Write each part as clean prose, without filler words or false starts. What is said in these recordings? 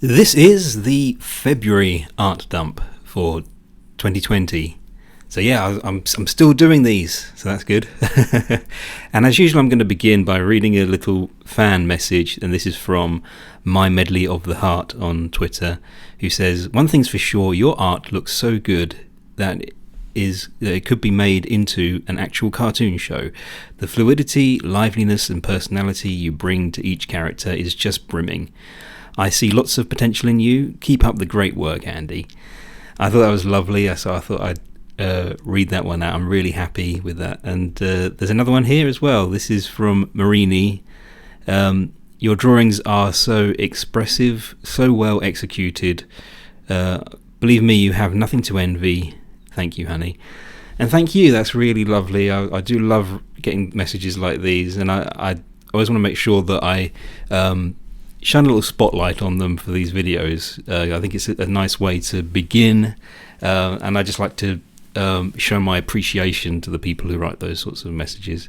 This is the February art dump for 2020. So yeah, I'm still doing these, so that's good. And as usual, I'm going to begin by reading a little fan message, and this is from My Medley of the Heart on Twitter, who says, "One thing's for sure, your art looks so good that it could be made into an actual cartoon show. The fluidity, liveliness, and personality you bring to each character is just brimming. I see lots of potential in you. Keep up the great work, Andy." I thought that was lovely, so I thought I'd read that one out. I'm really happy with that. And there's another one here as well. This is from Marini. Your drawings are so expressive, so well executed. Believe me, you have nothing to envy. Thank you, honey. And thank you, that's really lovely. I do love getting messages like these, and I always want to make sure that I shine a little spotlight on them for these videos. I think it's a nice way to begin, and I just like to show my appreciation to the people who write those sorts of messages.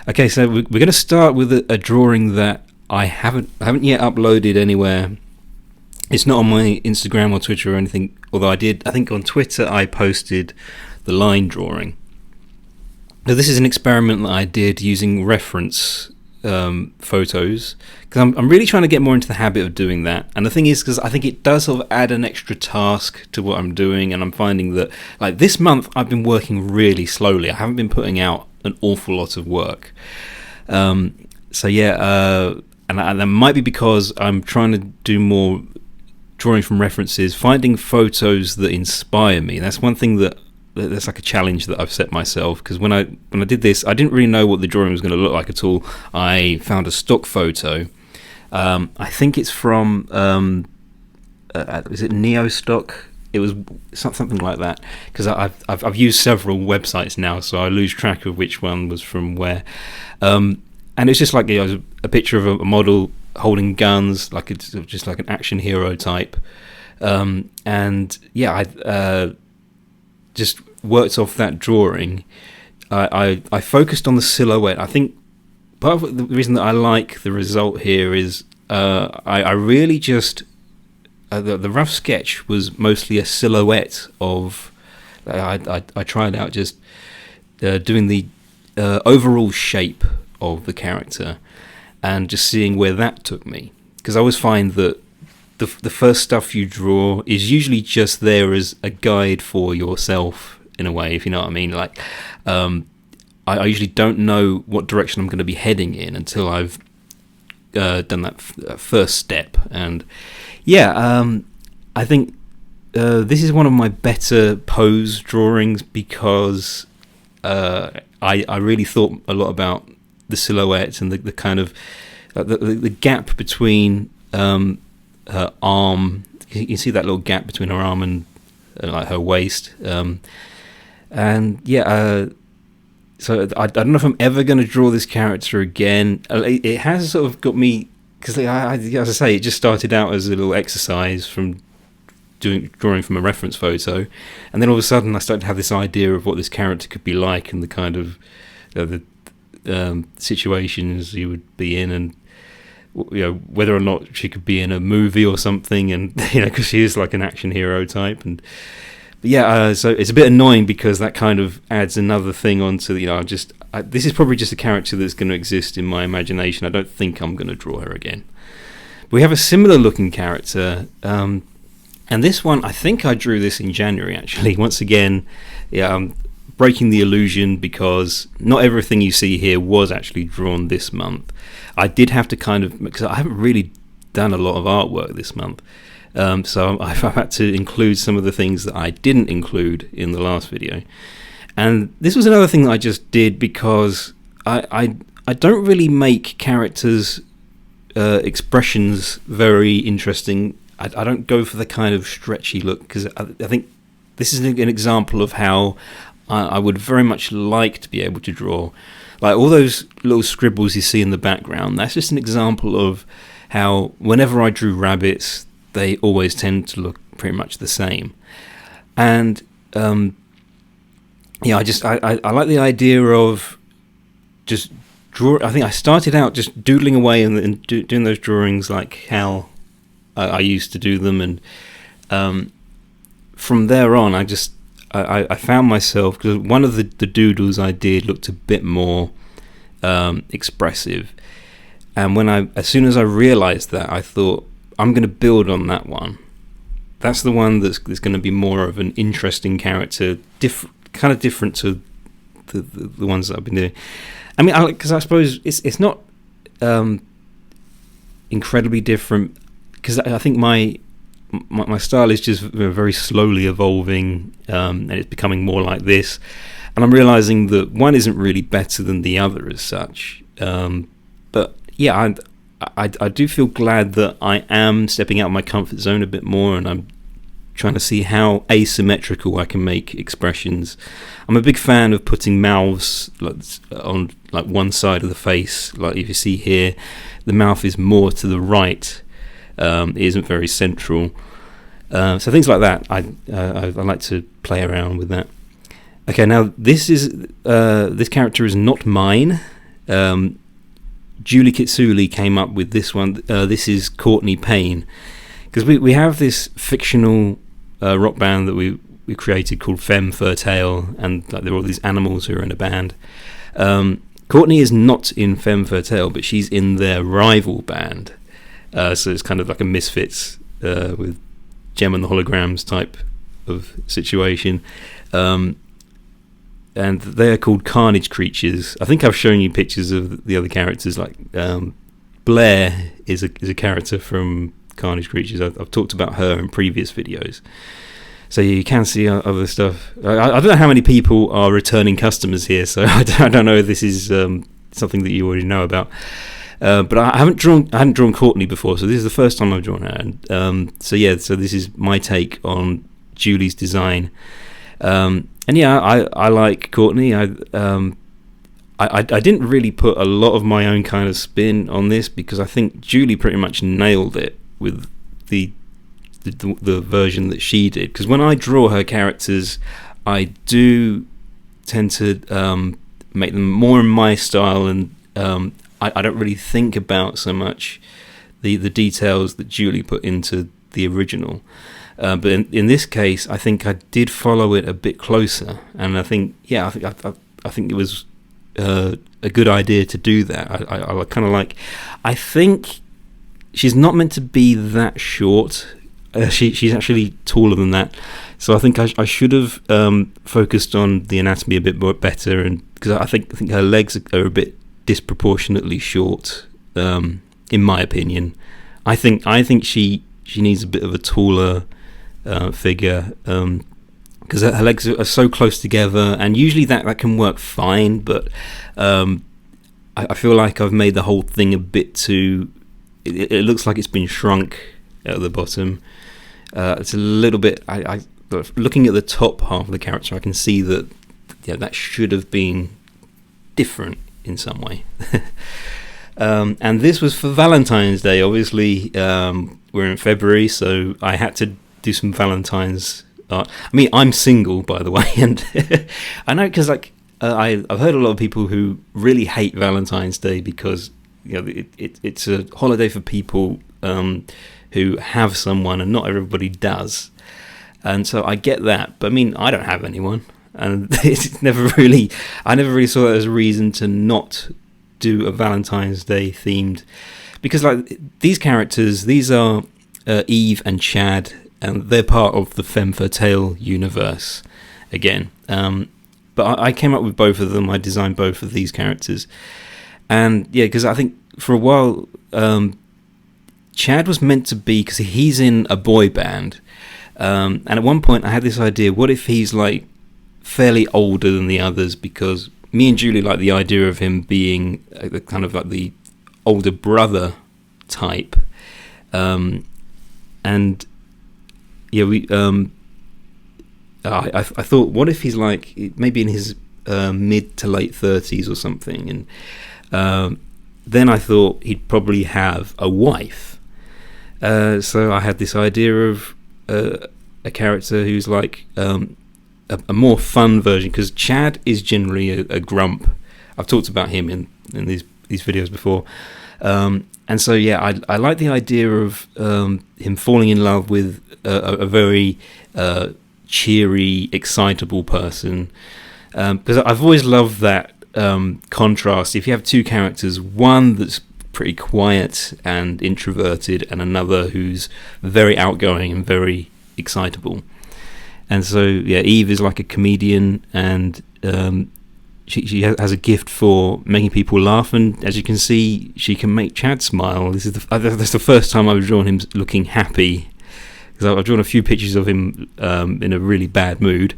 Okay, so we're going to start with a drawing that I haven't yet uploaded anywhere. It's not on my Instagram or Twitter or anything, although I think on Twitter I posted the line drawing. Now this is an experiment that I did using reference photos, because I'm really trying to get more into the habit of doing that. And the thing is, because I think it does sort of add an extra task to what I'm doing, and I'm finding that like this month I've been working really slowly. I haven't been putting out an awful lot of work. So yeah, and that might be because I'm trying to do more drawing from references, finding photos that inspire me. That's one thing that's like a challenge that I've set myself, because when I did this, I didn't really know what the drawing was going to look like at all. I found a stock photo. I think it's from is it Neo Stock? It was something like that, because I've used several websites now, so I lose track of which one was from where. And it's just like a picture of a model holding guns, like it's just like an action hero type. And yeah, I just worked off that drawing. I focused on the silhouette. I think part of the reason that I like the result here is I really just the rough sketch was mostly a silhouette of I tried out just doing the overall shape of the character and just seeing where that took me, because I always find that the first stuff you draw is usually just there as a guide for yourself, in a way, if you know what I mean. Like I usually don't know what direction I'm going to be heading in until I've done that first step. And yeah, I think this is one of my better pose drawings, because I really thought a lot about the silhouette and the kind of the gap between her arm. You can see that little gap between her arm and like her waist. And yeah, so I don't know if I'm ever going to draw this character again. It has sort of got me, because as I say, it just started out as a little exercise from drawing from a reference photo, and then all of a sudden I started to have this idea of what this character could be like, and the kind of the situations you would be in, and whether or not she could be in a movie or something, and because she is like an action hero type. And but yeah, so it's a bit annoying, because that kind of adds another thing onto this is probably just a character that's going to exist in my imagination. I don't think I'm going to draw her again. But we have a similar looking character, and this one, I think I drew this in January actually. Once again, yeah, breaking the illusion, because not everything you see here was actually drawn this month. I did have to because I haven't really done a lot of artwork this month, so I've had to include some of the things that I didn't include in the last video. And this was another thing that I just did, because I don't really make characters' expressions very interesting. I don't go for the kind of stretchy look, because I think this is an example of how I would very much like to be able to draw. Like all those little scribbles you see in the background, that's just an example of how whenever I drew rabbits, they always tend to look pretty much the same. And yeah, I like the idea of just draw. I think I started out just doodling away and doing those drawings like how I used to do them, and from there on, I found myself, because one of the doodles I did looked a bit more expressive, and as soon as I realised that, I thought, I'm going to build on that one. That's the one that's going to be more of an interesting character, kind of different to the ones that I've been doing. I mean, because I suppose it's not incredibly different, because I think my style is just very slowly evolving, and it's becoming more like this. And I'm realising that one isn't really better than the other as such. But yeah, I do feel glad that I am stepping out of my comfort zone a bit more, and I'm trying to see how asymmetrical I can make expressions. I'm a big fan of putting mouths on one side of the face. Like if you see here, the mouth is more to the right. It isn't very central. So things like that, I like to play around with that. Okay, now this character is not mine. Julie Kitsuli came up with this one. This is Courtney Payne, because we have this fictional rock band that we created called Femme Fatale, and there are all these animals who are in a band. Courtney is not in Femme Fatale, but she's in their rival band. So it's kind of like a Misfits with Gem and the Holograms type of situation. And they're called Carnage Creatures. I think I've shown you pictures of the other characters. Like Blair is a character from Carnage Creatures. I've talked about her in previous videos, so you can see other stuff. I don't know how many people are returning customers here, so I don't know if this is something that you already know about. But I hadn't drawn Courtney before, so this is the first time I've drawn her. And so this is my take on Julie's design. And yeah, I like Courtney. I didn't really put a lot of my own kind of spin on this, because I think Julie pretty much nailed it with the version that she did. Because when I draw her characters, I do tend to make them more in my style, and I don't really think about so much the details that Julie put into the original. But in this case, I think I did follow it a bit closer, and I think I think it was a good idea to do that. I kind of like. I think she's not meant to be that short. She's actually taller than that, so I think I should have focused on the anatomy a bit more better, and because I think her legs are a bit disproportionately short, in my opinion. I think she needs a bit of a taller figure, because her legs are so close together, and usually that can work fine, but I feel like I've made the whole thing a bit too. It looks like it's been shrunk at the bottom. It's a little bit. Looking at the top half of the character, I can see that that should have been different in some way. And this was for Valentine's Day. Obviously, we're in February, so I had to do some Valentine's art. I mean, I'm single, by the way, and I know, because I've heard a lot of people who really hate Valentine's Day, because it's a holiday for people who have someone, and not everybody does. And so I get that, but I mean, I don't have anyone, and I never really saw that as a reason to not do a Valentine's Day themed, because these characters, these are Eve and Chad, and they're part of the Femme Fatale universe again. But I came up with both of them. I designed both of these characters, and yeah, because I think for a while Chad was meant to be, because he's in a boy band, and at one point I had this idea: what if he's fairly older than the others? Because me and Julie like the idea of him being kind of like the older brother type, and yeah, we. I thought, what if he's maybe in his mid to late 30s or something, and then I thought he'd probably have a wife. So I had this idea of a character who's a more fun version, because Chad is generally a grump. I've talked about him in these videos before. And so, yeah, I like the idea of him falling in love with a very cheery, excitable person. Because I've always loved that contrast. If you have two characters, one that's pretty quiet and introverted, and another who's very outgoing and very excitable. And so, yeah, Eve is like a comedian, and she has a gift for making people laugh, and as you can see, she can make Chad smile. That's the first time I've drawn him looking happy, because I've drawn a few pictures of him in a really bad mood,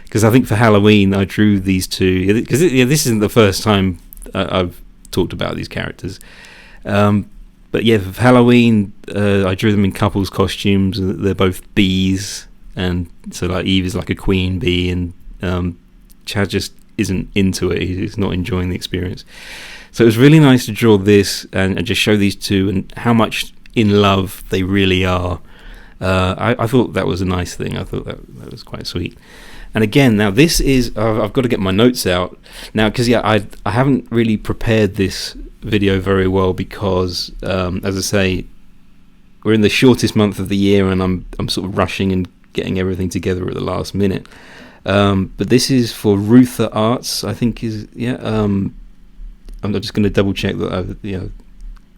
because I think for Halloween I drew these two, because this isn't the first time I've talked about these characters, but yeah, for Halloween I drew them in couples costumes. They're both bees, and so like Eve is like a queen bee, and Chad just isn't into it. He's not enjoying the experience. So it was really nice to draw this and just show these two and how much in love they really are. I thought that was a nice thing. I thought that was quite sweet. And again, now this is I've got to get my notes out now, because I haven't really prepared this video very well, because as I say, we're in the shortest month of the year, and I'm sort of rushing and getting everything together at the last minute. But this is for Ruther Arts, I think I'm just going to double check that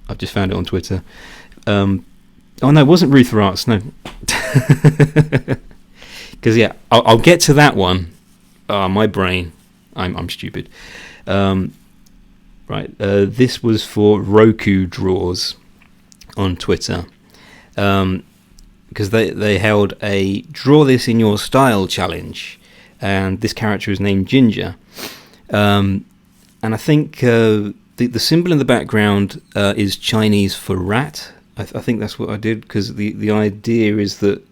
I've just found it on Twitter. Oh no, it wasn't Ruther Arts, no. Because I'll get to that one. My brain, I'm stupid. Right, this was for Roku Draws on Twitter. Because they held a Draw This in Your Style challenge, and this character is named Ginger, and I think the symbol in the background is Chinese for rat. I think that's what I did, because the idea is that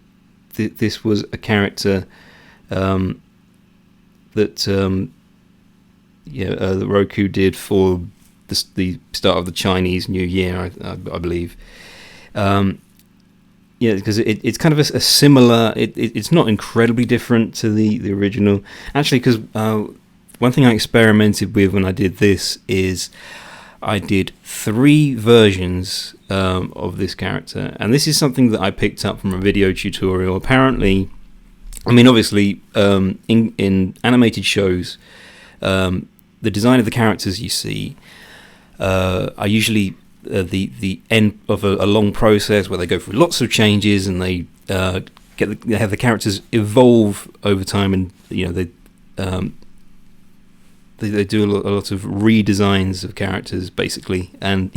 this was a character that Roku did for the start of the Chinese New Year, I believe. Because it's kind of a similar. It's not incredibly different to the original, actually. Because one thing I experimented with when I did this is I did 3 versions of this character, and this is something that I picked up from a video tutorial. Apparently, I mean, obviously, in animated shows, the design of the characters you see are usually the end of a long process where they go through lots of changes, and they have the characters evolve over time, and they do a lot of redesigns of characters, basically, and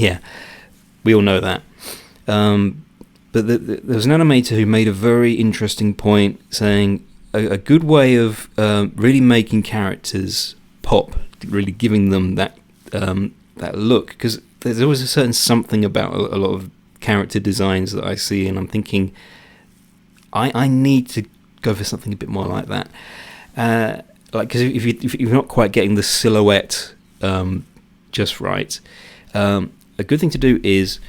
we all know that. But there was an animator who made a very interesting point, saying a good way of really making characters pop, really giving them that look, because there's always a certain something about a lot of character designs that I see, and I'm thinking I need to go for something a bit more like that. Because if you're not quite getting the silhouette just right, a good thing to do is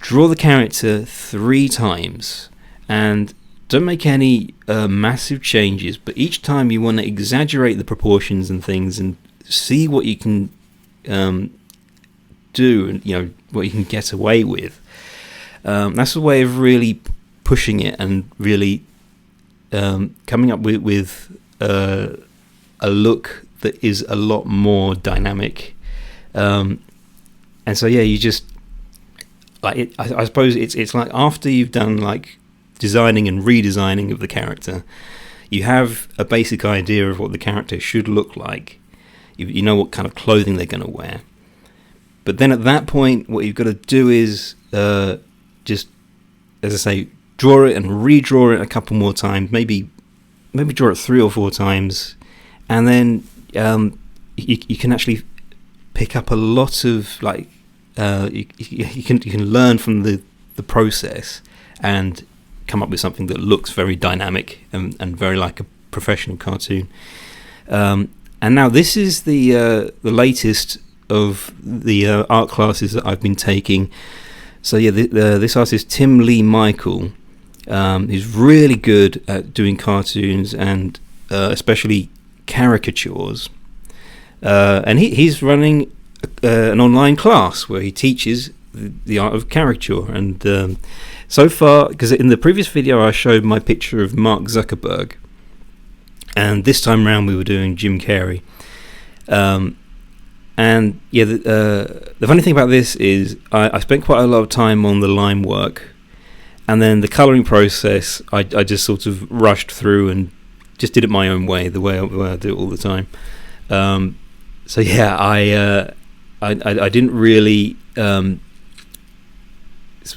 draw the character 3 times, and don't make any massive changes, but each time you want to exaggerate the proportions and things and see what you can do, and what you can get away with. That's a way of really pushing it and really coming up with a look that is a lot more dynamic. And so you just like it. I suppose it's like after you've done like designing and redesigning of the character, you have a basic idea of what the character should look like. You know what kind of clothing they're going to wear. But then at that point, what you've got to do is just, as I say, draw it and redraw it a couple more times. Maybe draw it 3 or 4 times, and then you can actually pick up a lot of like you can learn from the process and come up with something that looks very dynamic and very like a professional cartoon. And now this is the latest of the art classes that I've been taking. So this artist Tim Lee Michael, he's really good at doing cartoons and especially caricatures. And he's running an online class where he teaches the art of caricature. And so far, because in the previous video I showed my picture of Mark Zuckerberg, and this time round we were doing Jim Carrey. And yeah, the funny thing about this is I spent quite a lot of time on the line work, and then the colouring process I just sort of rushed through and just did it my own way, the way I do it all the time. So yeah, I didn't really I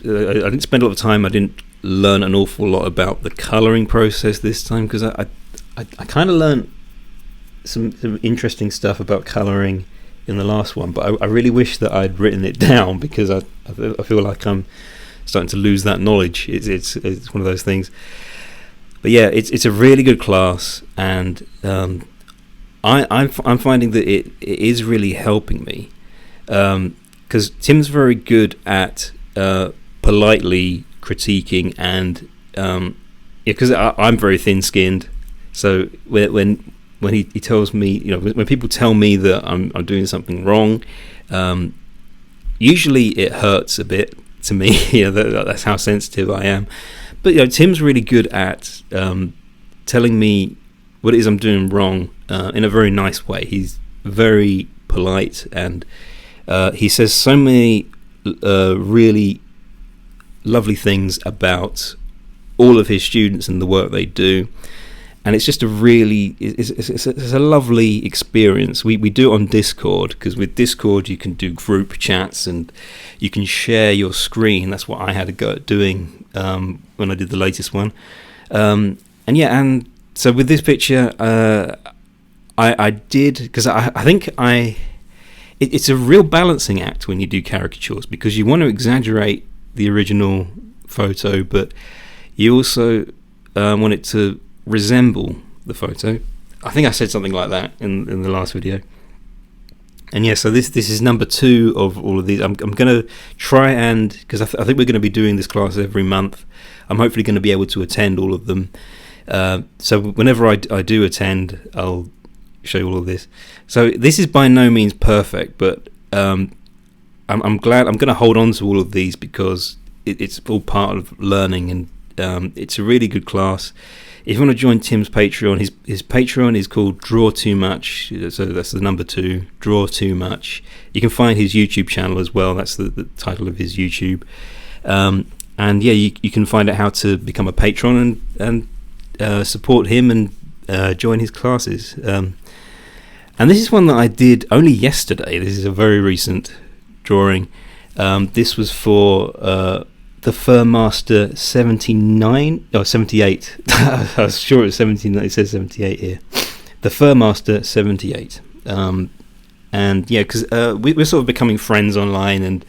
didn't spend a lot of time. I didn't learn an awful lot about the colouring process this time, because I kind of learned some interesting stuff about colouring in the last one, but I really wish that I'd written it down, because I feel like I'm starting to lose that knowledge. It's one of those things. But yeah, it's a really good class, and I'm finding that it is really helping me, because Tim's very good at politely critiquing, and because I'm very thin-skinned, so when he tells me, when people tell me that I'm doing something wrong, usually it hurts a bit to me. That's how sensitive I am. But Tim's really good at telling me what it is I'm doing wrong in a very nice way. He's very polite, and he says so many really lovely things about all of his students and the work they do. And it's just it's a lovely experience. We do it on Discord, because with Discord you can do group chats and you can share your screen. That's what I had to go at doing when I did the latest one. And so with this picture, I did, because I think it's a real balancing act when you do caricatures, because you want to exaggerate the original photo, but you also want it to resemble the photo. I think I said something like that in the last video. And yeah, so this is number 2 of all of these. I'm going to try, and because I think we're going to be doing this class every month, I'm hopefully going to be able to attend all of them. So whenever I do attend, I'll show you all of this. So this is by no means perfect, but I'm glad. I'm going to hold on to all of these, because it's all part of learning, and it's a really good class. If you want to join Tim's Patreon, his Patreon is called Draw Too Much, so that's the number 2, Draw Too Much. You can find his YouTube channel as well. That's the title of his YouTube. And yeah, you can find out how to become a patron and support him and join his classes. And this is one that I did only yesterday. This is a very recent drawing. This was for the Furmaster 78. I was sure it was 79. It says 78 here. The Furmaster 78. And yeah, because we're sort of becoming friends online, and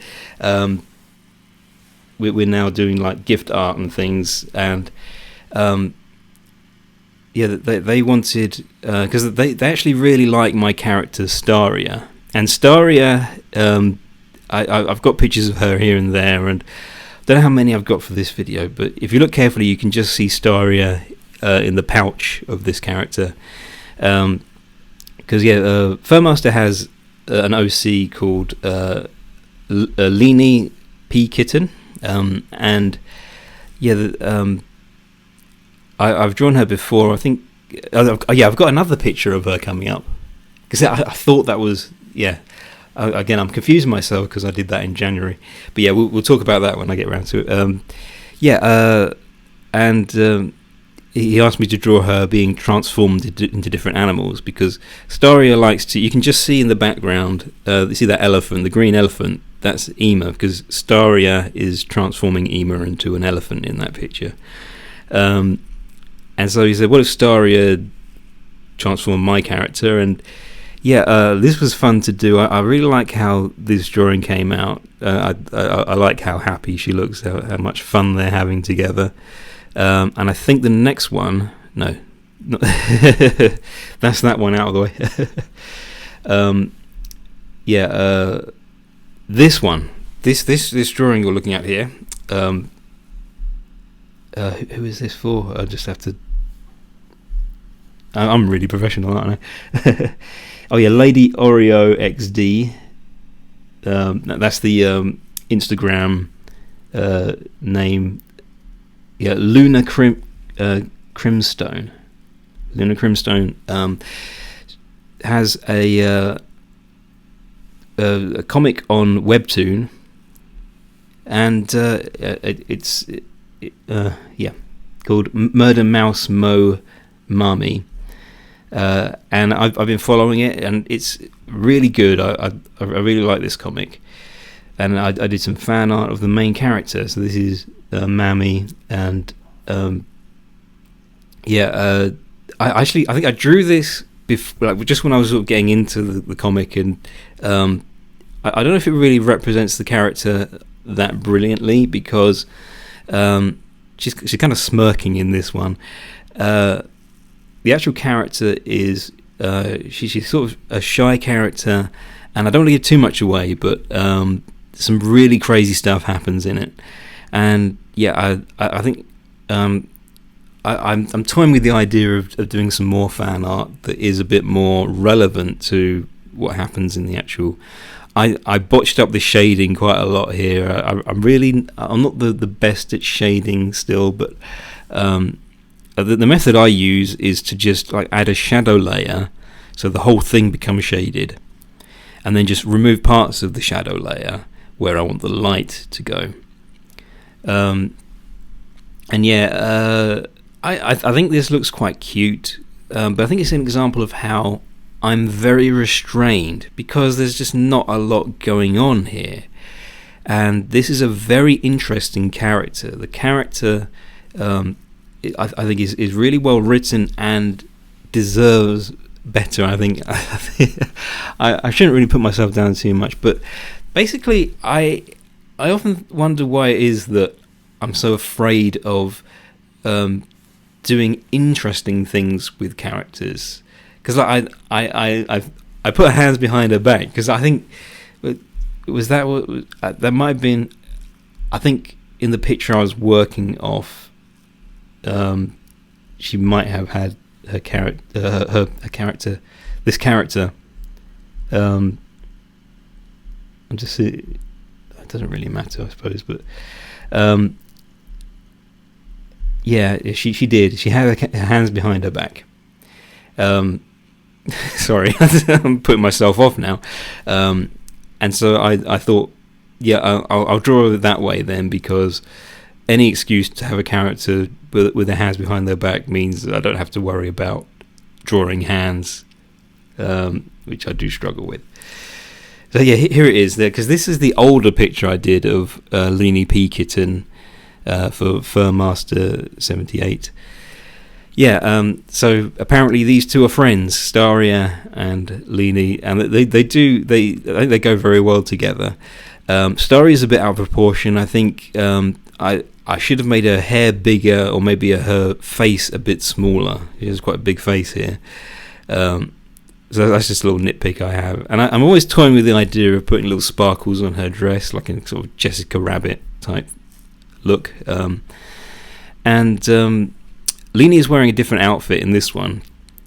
we're now doing like gift art and things. And yeah, they wanted, because they actually really like my character Staria. And Staria, I've got pictures of her here and there, and don't know how many I've got for this video, but if you look carefully you can just see Staria in the pouch of this character, because Furmaster has an OC called Leanie P Kitten, and yeah, I've drawn her before. I think I've got another picture of her coming up, because I thought that was, yeah. Again, I'm confusing myself because I did that in January, but yeah, we'll talk about that when I get around to it. And he asked me to draw her being transformed into different animals, because Staria likes to. You can just see in the background. You see that elephant, the green elephant. That's Ema, because Staria is transforming Ema into an elephant in that picture. And so he said, "What if Staria transformed my character?" And yeah, this was fun to do. I really like how this drawing came out. I like how happy she looks, how much fun they're having together. And I think the next one, no, that's that one out of the way. This one, this drawing you're looking at here. Who is this for? I just have to. I'm really professional, aren't I? Oh yeah, Lady Oreo XD. That's the Instagram name, Luna Crimstone. Luna Crimstone has a comic on Webtoon, and it's called Murder Mouse Mo Mami, and I've been following it, and it's really good. I really like this comic, and I did some fan art of the main character. So this is Mami, and I think I drew this just when I was sort of getting into the comic, and I don't know if it really represents the character that brilliantly, because she's kind of smirking in this one. The actual character is she's sort of a shy character, and I don't want to give too much away, but some really crazy stuff happens in it, and I think I'm toying with the idea of doing some more fan art that is a bit more relevant to what happens in the actual. I botched up the shading quite a lot here. I'm not the best at shading still, but the method I use is to just add a shadow layer, so the whole thing becomes shaded, and then just remove parts of the shadow layer where I want the light to go. I think this looks quite cute, but I think it's an example of how I'm very restrained, because there's just not a lot going on here. And this is a very interesting character. The character, I think, is really well written and deserves better. I think I shouldn't really put myself down too much, but basically, I often wonder why it is that I'm so afraid of doing interesting things with characters, because I put her hands behind her back, because I think that might have been, I think in the picture I was working off, she might have had her character, this character. I'm just, it doesn't really matter, I suppose, but she did. She had her hands behind her back. Sorry, I'm putting myself off now. And so I thought, I'll draw it that way then, because any excuse to have a character with their hands behind their back means that I don't have to worry about drawing hands, which I do struggle with. So here it is there, because this is the older picture I did of Leanie P. Kitten for Furmaster 78. So apparently these two are friends, Staria and Leanie, and they go very well together. Staria's a bit out of proportion. I think I should have made her hair bigger, or maybe her face a bit smaller. She has quite a big face here. So that's just a little nitpick I have. And I'm always toying with the idea of putting little sparkles on her dress, like a sort of Jessica Rabbit type look. Leanie is wearing a different outfit in this one,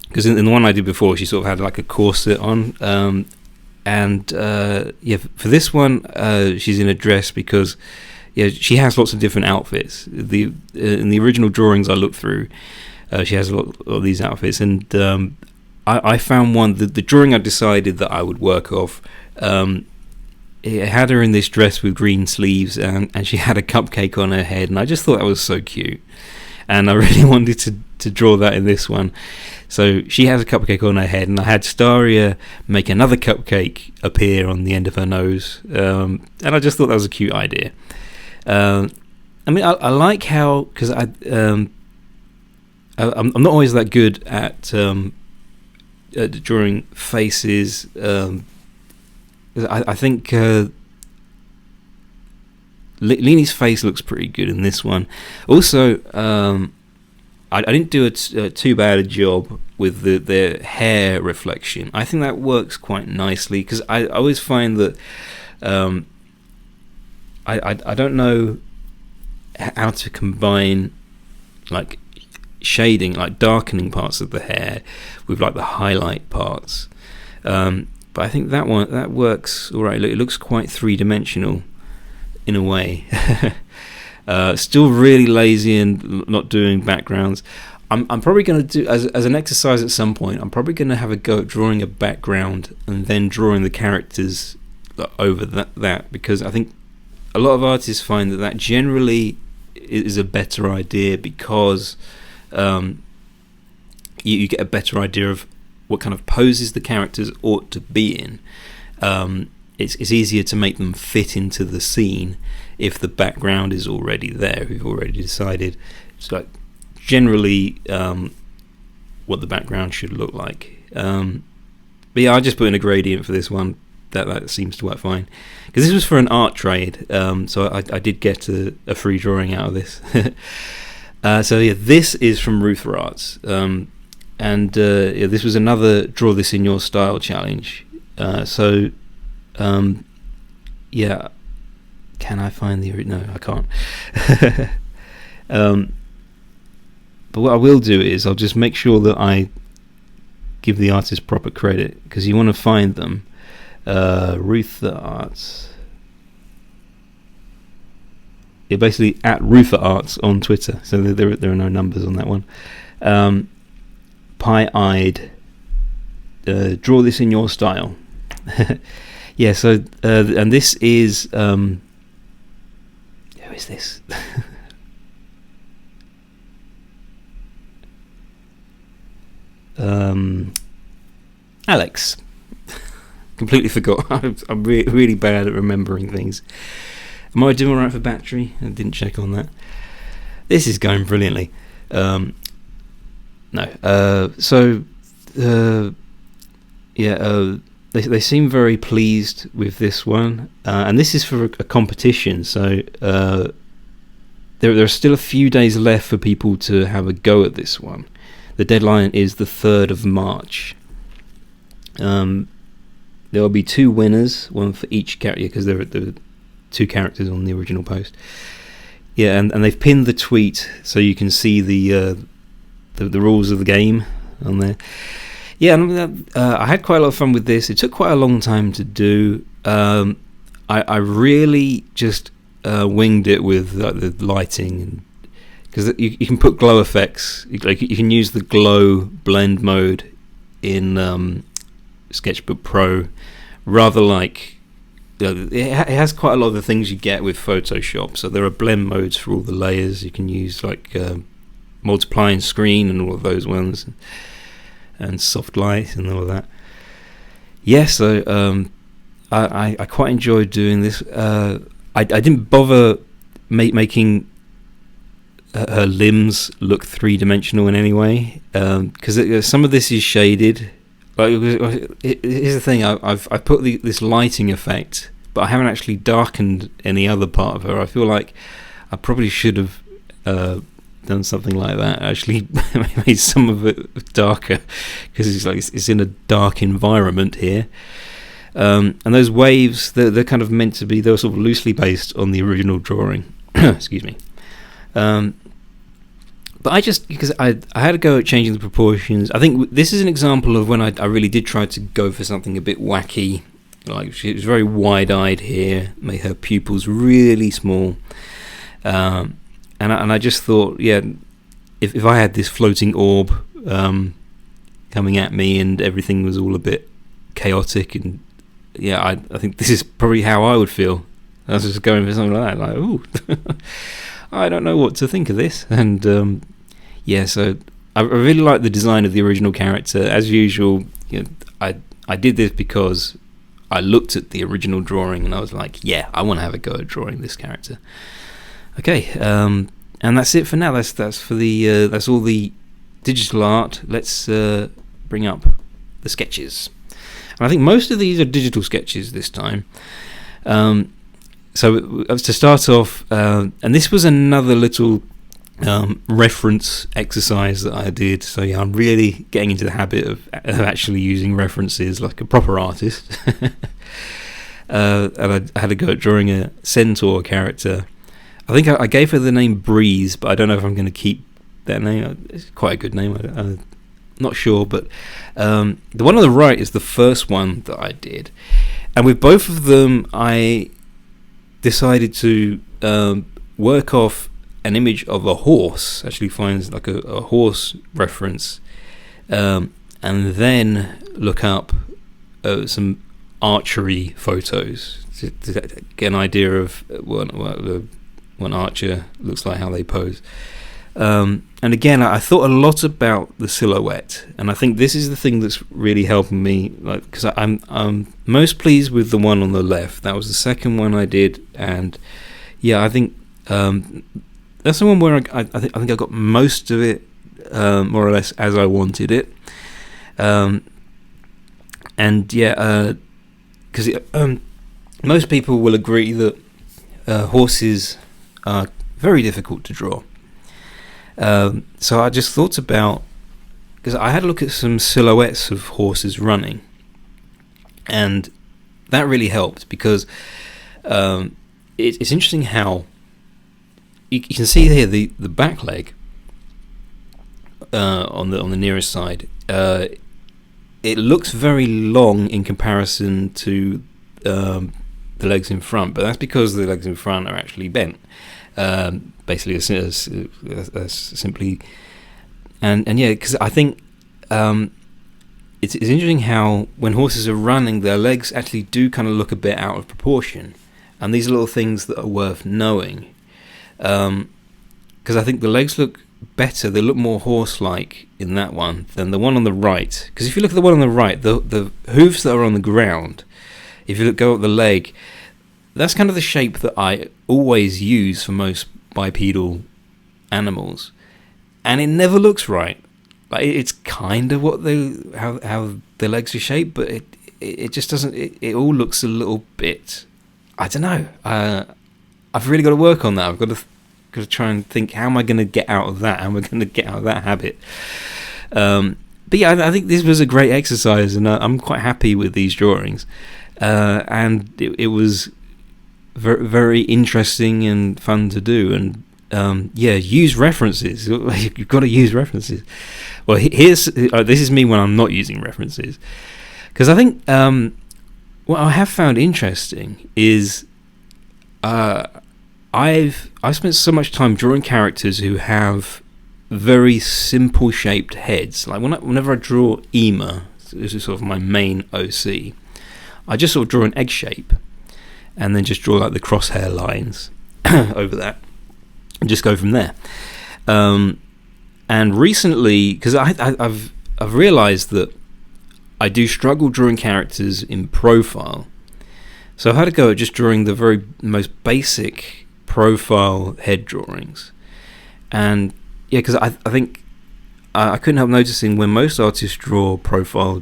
because in the one I did before, she sort of had like a corset on. For this one, she's in a dress, because she has lots of different outfits. In the original drawings I looked through, she has a lot of these outfits, and I found one, the drawing I decided that I would work off. It had her in this dress with green sleeves, and she had a cupcake on her head, and I just thought that was so cute, and I really wanted to draw that in this one. So she has a cupcake on her head, and I had Staria make another cupcake appear on the end of her nose, and I just thought that was a cute idea. I like how, because I'm not always that good at drawing faces. I think Leanie's face looks pretty good in this one. Also, I didn't do too bad a job with the hair reflection. I think that works quite nicely, because I always find that I don't know how to combine like shading, like darkening parts of the hair with like the highlight parts. But I think that works all right. It looks quite three-dimensional. in a way. Still really lazy and not doing backgrounds. I'm probably going to do, as an exercise at some point, I'm probably going to have a go at drawing a background and then drawing the characters over that, because I think a lot of artists find that generally is a better idea, because you get a better idea of what kind of poses the characters ought to be in. It's easier to make them fit into the scene if the background is already there. We've already decided. It's like generally what the background should look like. But yeah, I just put in a gradient for this one. That seems to work fine, because this was for an art trade, so I did get a free drawing out of this. So yeah, this is from Ruther Arts, and yeah, this was another draw this in your style challenge. So yeah, can I find the no, I can't. But what I will do is I'll just make sure that I give the artist proper credit, because you want to find them. Ruther Arts. Yeah, basically at Ruther Arts on Twitter. So there are no numbers on that one. Pie-eyed. Draw this in your style. Yeah. So and this is who is this? Alex. Completely forgot. I'm really bad at remembering things. Am I doing alright for battery? I didn't check on that. This is going brilliantly. No. They seem very pleased with this one, and this is for a competition. So there are still a few days left for people to have a go at this one. The deadline is the 3rd of March. There will be 2 winners, one for each character, because there are 2 characters on the original post. Yeah, and they've pinned the tweet so you can see the rules of the game on there. Yeah, and I had quite a lot of fun with this. It took quite a long time to do. I really just winged it with the lighting, because you can put glow effects. You can use the glow blend mode in Sketchbook Pro, rather like it has quite a lot of the things you get with Photoshop. So there are blend modes for all the layers. You can use like multiplying screen and all of those ones, and soft light and all of that. Yeah, so I quite enjoyed doing this. I didn't bother making her limbs look 3-dimensional in any way, because some of this is shaded. Like, here's the thing: I've put this lighting effect, but I haven't actually darkened any other part of her. I feel like I probably should have done something like that. Actually, made some of it darker, because it's in a dark environment here. And those waves, they're kind of meant to be. They're sort of loosely based on the original drawing. Excuse me. But because I had to go at changing the proportions. I think this is an example of when I really did try to go for something a bit wacky. Like, she was very wide-eyed here, made her pupils really small, and I just thought, yeah, if I had this floating orb coming at me and everything was all a bit chaotic, and yeah, I think this is probably how I would feel. I was just going for something like that, like, ooh, I don't know what to think of this. And yeah, so I really like the design of the original character. As usual, you know, I did this because I looked at the original drawing and I was like, yeah, I want to have a go at drawing this character. Okay, and that's it for now. That's for the that's all the digital art. Let's bring up the sketches. And I think most of these are digital sketches this time. So to start off, and this was another little reference exercise that I did. So yeah, I'm really getting into the habit of actually using references like a proper artist. And I had to go at drawing a centaur character. I think I gave her the name Breeze, but I don't know if I'm going to keep that name. It's quite a good name. I'm not sure, but the one on the right is the first one that I did. And with both of them, I decided to work off an image of a horse. Actually finds like a horse reference, and then look up some archery photos to get an idea of what an archer looks like, how they pose. And again, I thought a lot about the silhouette, and I think this is the thing that's really helping me, like, because I'm most pleased with the one on the left. That was the second one I did, and yeah, I think that's the one where I think I got most of it more or less as I wanted it. And yeah, because most people will agree that horses are very difficult to draw. So I just thought about, because I had a look at some silhouettes of horses running, and that really helped, because it's interesting how you can see here the back leg on the nearest side. It looks very long in comparison to the legs in front, but that's because the legs in front are actually bent. Basically, as simply, and yeah, because I think it's interesting how when horses are running, their legs actually do kind of look a bit out of proportion, and these are little things that are worth knowing. Because I think the legs look better; they look more horse-like in that one than the one on the right. Because if you look at the one on the right, the hooves that are on the ground, if you go up the leg, that's kind of the shape that I always use for most bipedal animals, and it never looks right. Like, it's kind of what how the legs are shaped, but it just doesn't. It all looks a little bit. I don't know. I've really got to work on that. I've got to try and think, how am I going to get out of that? How am I going to get out of that habit? But yeah, I think this was a great exercise, and I'm quite happy with these drawings. And it was very, very interesting and fun to do. And yeah, use references. You've got to use references. Well, here's this is me when I'm not using references, because I think what I have found interesting is I've spent so much time drawing characters who have very simple shaped heads. Like whenever I draw Ema, this is sort of my main OC, I just sort of draw an egg shape, and then just draw like the crosshair lines over that, and just go from there. And recently, because I've realised that I do struggle drawing characters in profile, so I had to go at just drawing the very most basic profile head drawings. And yeah, because I think I couldn't help noticing when most artists draw profile,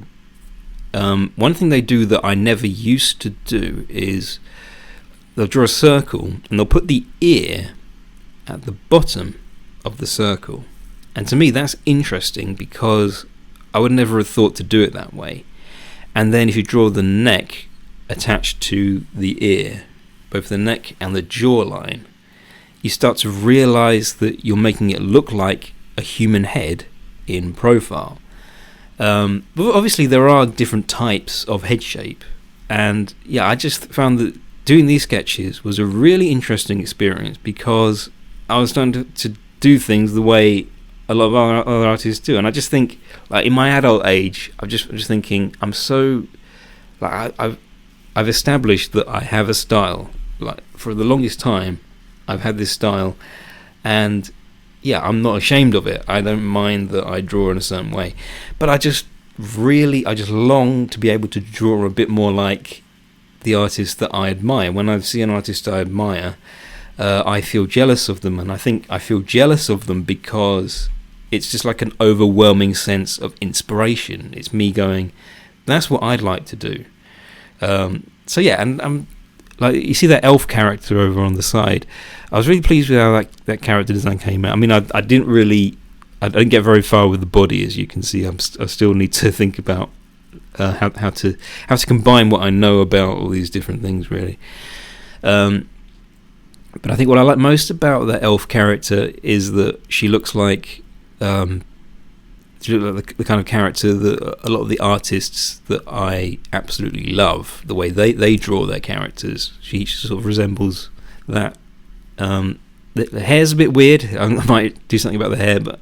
one thing they do that I never used to do is they'll draw a circle and they'll put the ear at the bottom of the circle. And to me that's interesting, because I would never have thought to do it that way. And then if you draw the neck attached to the ear, both the neck and the jawline, you start to realise that you're making it look like a human head in profile. But obviously there are different types of head shape, and yeah, I just found that doing these sketches was a really interesting experience, because I was starting to do things the way a lot of other artists do. And I just think, like, in my adult age, I'm just thinking, I'm so, like, I've established that I have a style. Like, for the longest time I've had this style, and yeah, I'm not ashamed of it. I don't mind that I draw in a certain way, but I just long to be able to draw a bit more like the artists that I admire. When I see an artist I admire, I feel jealous of them, and I think I feel jealous of them because it's just like an overwhelming sense of inspiration. It's me going, that's what I'd like to do. So yeah, and I'm like, you see that elf character over on the side. I was really pleased with how that character design came out. I mean, I didn't get very far with the body, as you can see. I still need to think about how to combine what I know about all these different things, really. But I think what I like most about the elf character is that she looks like the kind of character that a lot of the artists that I absolutely love, the way they draw their characters. She sort of resembles that the hair's a bit weird. I might do something about the hair, but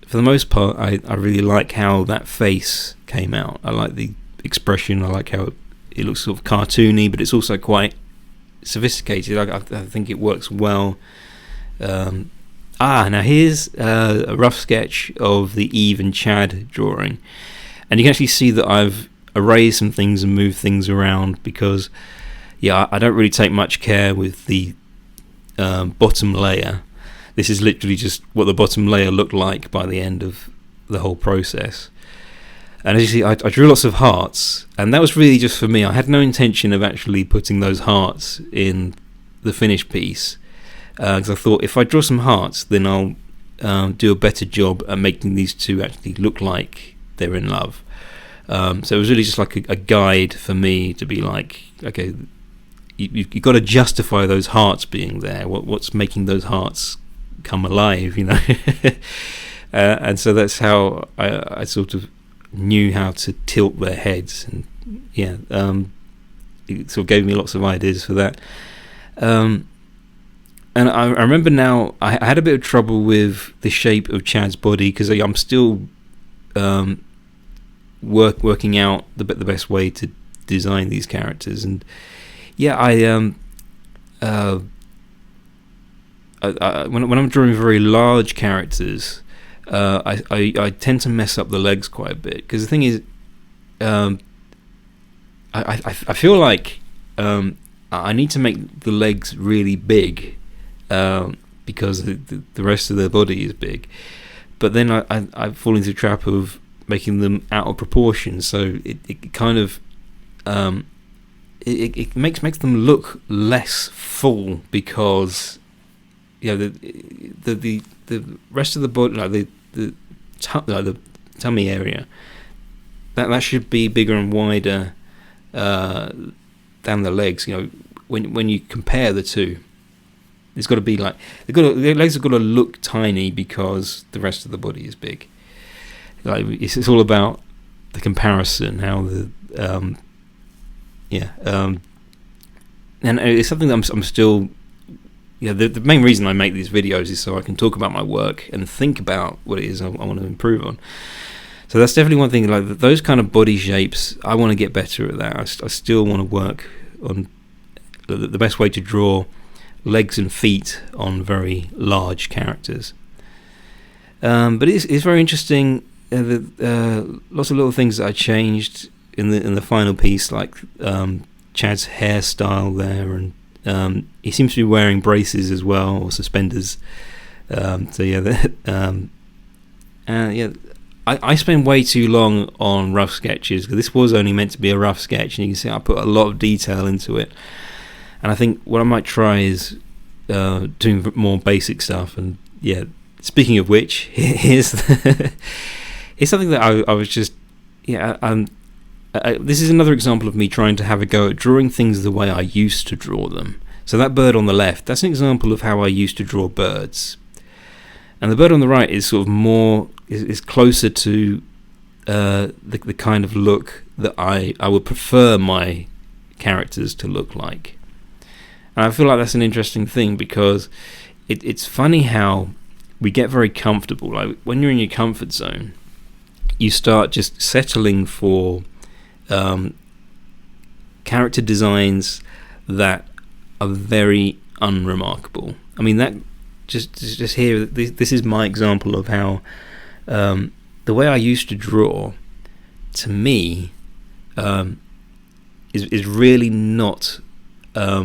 for the most part, I really like how that face came out. I like the expression. I like how it looks sort of cartoony, but it's also quite sophisticated. I think it works well. Now here's a rough sketch of the Eve and Chad drawing, and you can actually see that I've erased some things and moved things around because I don't really take much care with the bottom layer. This is literally just what the bottom layer looked like by the end of the whole process. And as you see, I drew lots of hearts, and that was really just for me. I had no intention of actually putting those hearts in the finished piece, because I thought if I draw some hearts, then I'll do a better job at making these two actually look like they're in love. So it was really just like a guide for me to be like, okay, you've got to justify those hearts being there. What's making those hearts come alive, and so that's how I sort of knew how to tilt their heads, and it sort of gave me lots of ideas for that. And I remember now I had a bit of trouble with the shape of Chad's body because I'm still working out the best way to design these characters, and when I'm drawing very large characters, I tend to mess up the legs quite a bit, because the thing is, I feel like I need to make the legs really big, because the rest of the body is big, but then I fall into the trap of making them out of proportion, so it kind of it makes them look less full, because the rest of the body, like the tummy area, that should be bigger and wider than the legs. When you compare the two, it's got to be like the legs have got to look tiny because the rest of the body is big. Like it's all about the comparison, how and it's something that I'm still. The main reason I make these videos is so I can talk about my work and think about what it is I want to improve on. So that's definitely one thing. Like those kind of body shapes, I want to get better at that. I still want to work on the best way to draw legs and feet on very large characters. But it's very interesting. Lots of little things that I changed in the final piece, like Chad's hairstyle there, and he seems to be wearing braces as well, or suspenders. I spend way too long on rough sketches, because this was only meant to be a rough sketch, and you can see I put a lot of detail into it. And I think what I might try is doing more basic stuff. And speaking of which, here's it's something that I was just this is another example of me trying to have a go at drawing things the way I used to draw them. So that bird on the left, that's an example of how I used to draw birds. And the bird on the right is sort of more, is closer to the kind of look that I would prefer my characters to look like. And I feel like that's an interesting thing, because it's funny how we get very comfortable. Like when you're in your comfort zone, you start just settling for character designs that are very unremarkable. I mean, that just here, this is my example of how the way I used to draw, to me, is really not. I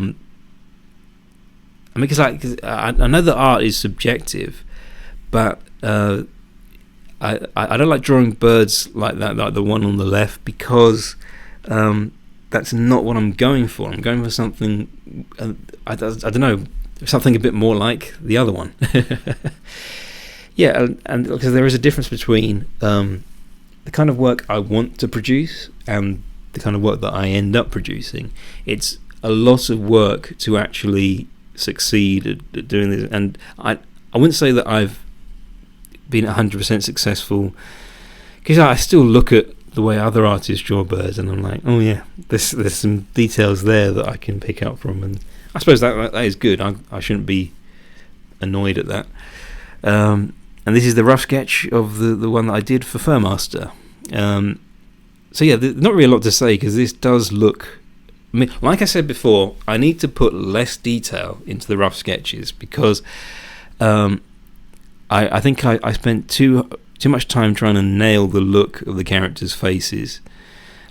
mean, because I know that art is subjective, but I don't like drawing birds like that, like the one on the left, because that's not what I'm going for. I'm going for something, I don't know, something a bit more like the other one. And because there is a difference between the kind of work I want to produce and the kind of work that I end up producing. It's a lot of work to actually succeed at doing this, and I wouldn't say that I've been 100% successful, because I still look at the way other artists draw birds, and I'm like, oh yeah, there's some details there that I can pick out from, and I suppose that is good. I shouldn't be annoyed at that. And this is the rough sketch of the one that I did for Furmaster. So yeah, not really a lot to say, because this does look... I mean, like I said before, I need to put less detail into the rough sketches, because I think I spent too much time trying to nail the look of the characters' faces.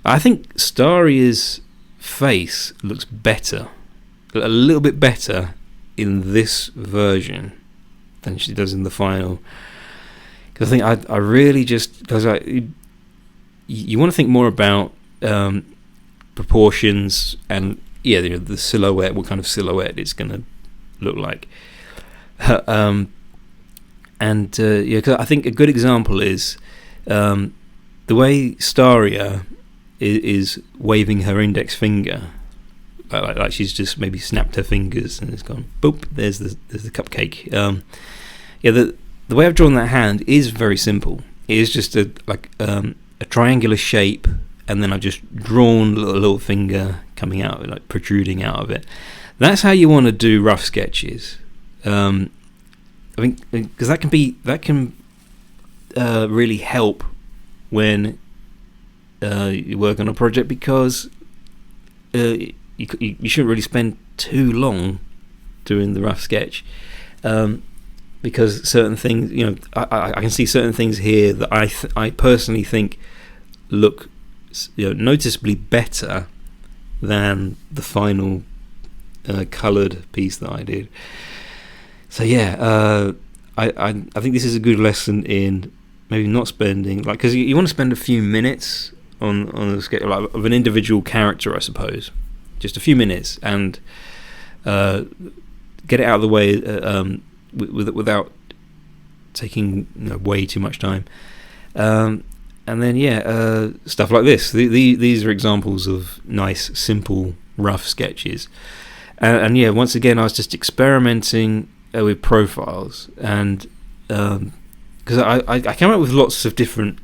I think Staria's face looks better, a little bit better in this version than she does in the final. Because I think I really just... because you want to think more about proportions and the silhouette, what kind of silhouette it's going to look like. Because I think a good example is the way Staria is waving her index finger, like she's just maybe snapped her fingers and it's gone boop. There's the cupcake. The way I've drawn that hand is very simple. It is just a triangular shape, and then I've just drawn a little finger coming out, like protruding out of it. That's how you want to do rough sketches. I think because that can really help when you work on a project, because you shouldn't really spend too long doing the rough sketch. Because certain things, I can see certain things here that I personally think look, noticeably better than the final coloured piece that I did. So yeah, I think this is a good lesson in maybe not spending, because you want to spend a few minutes on a sketch of an individual character, I suppose, just a few minutes, and get it out of the way. Without taking way too much time, and then stuff like this. These are examples of nice, simple, rough sketches, and once again, I was just experimenting with profiles, and because I came up with lots of different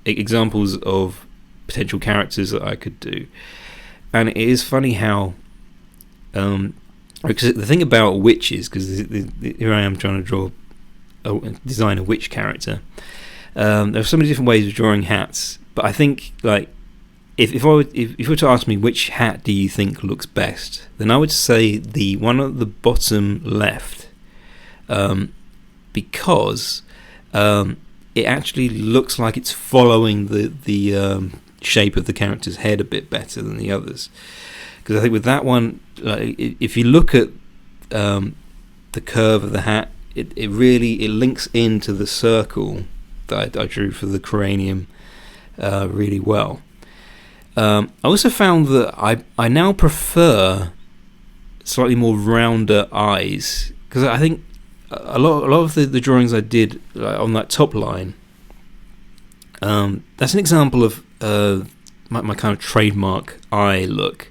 examples of potential characters that I could do, and it is funny how. Because the thing about witches, because here I am trying to design a witch character. There are so many different ways of drawing hats, but I think if you were to ask me which hat do you think looks best, then I would say the one at the bottom left, because it actually looks like it's following the shape of the character's head a bit better than the others. Because I think with that one, if you look at the curve of the hat, it really links into the circle that I drew for the cranium really well. I also found that I now prefer slightly more rounder eyes, because I think a lot of the drawings I did on that top line, that's an example of my kind of trademark eye look.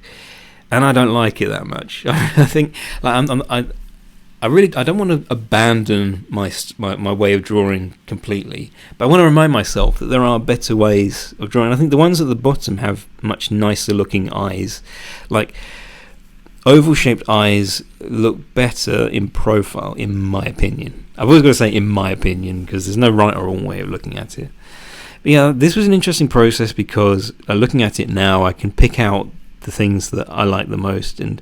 And I don't like it that much. I think I don't want to abandon my way of drawing completely, but I want to remind myself that there are better ways of drawing. I think the ones at the bottom have much nicer looking eyes. Like oval shaped eyes look better in profile, in my opinion. I've always got to say in my opinion, because there's no right or wrong way of looking at it. But this was an interesting process, because looking at it now, I can pick out the things that I like the most, and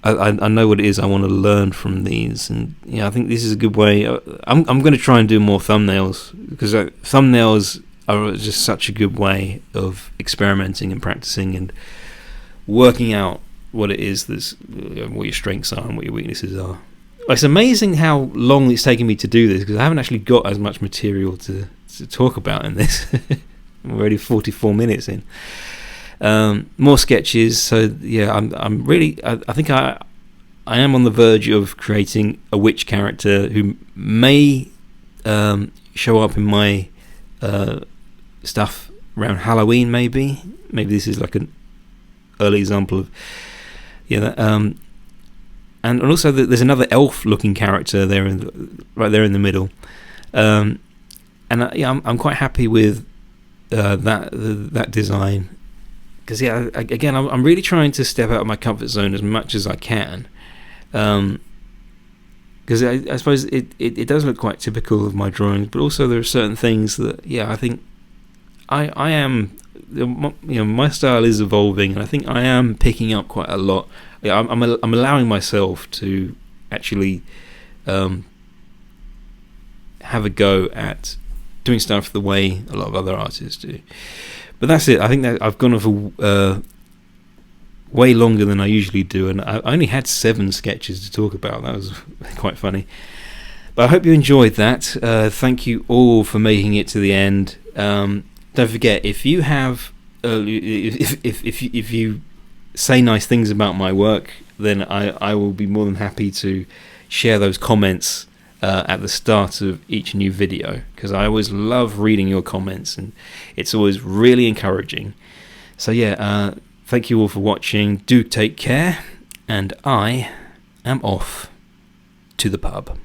I know what it is I want to learn from these, and I think this is a good way. I'm going to try and do more thumbnails, because thumbnails are just such a good way of experimenting and practicing and working out what it is that's what your strengths are and what your weaknesses are. It's amazing how long it's taken me to do this, because I haven't actually got as much material to talk about in this. I'm already 44 minutes in. More sketches, so I'm really, I think I am on the verge of creating a witch character who may show up in my stuff around Halloween. Maybe this is like an early example of and also there's another elf looking character there right there in the middle, and I'm quite happy with that design, because again, I'm really trying to step out of my comfort zone as much as I can, because I suppose it does look quite typical of my drawings, but also there are certain things that I think I am, my style is evolving, and I think I am picking up quite a lot. I'm allowing myself to actually have a go at doing stuff the way a lot of other artists do. But that's it. I think that I've gone on for way longer than I usually do, and I only had 7 sketches to talk about. That was quite funny. But I hope you enjoyed that. Thank you all for making it to the end. Don't forget, if you have if you say nice things about my work, then I will be more than happy to share those comments at the start of each new video, because I always love reading your comments, and it's always really encouraging. So thank you all for watching. Do take care, and I am off to the pub.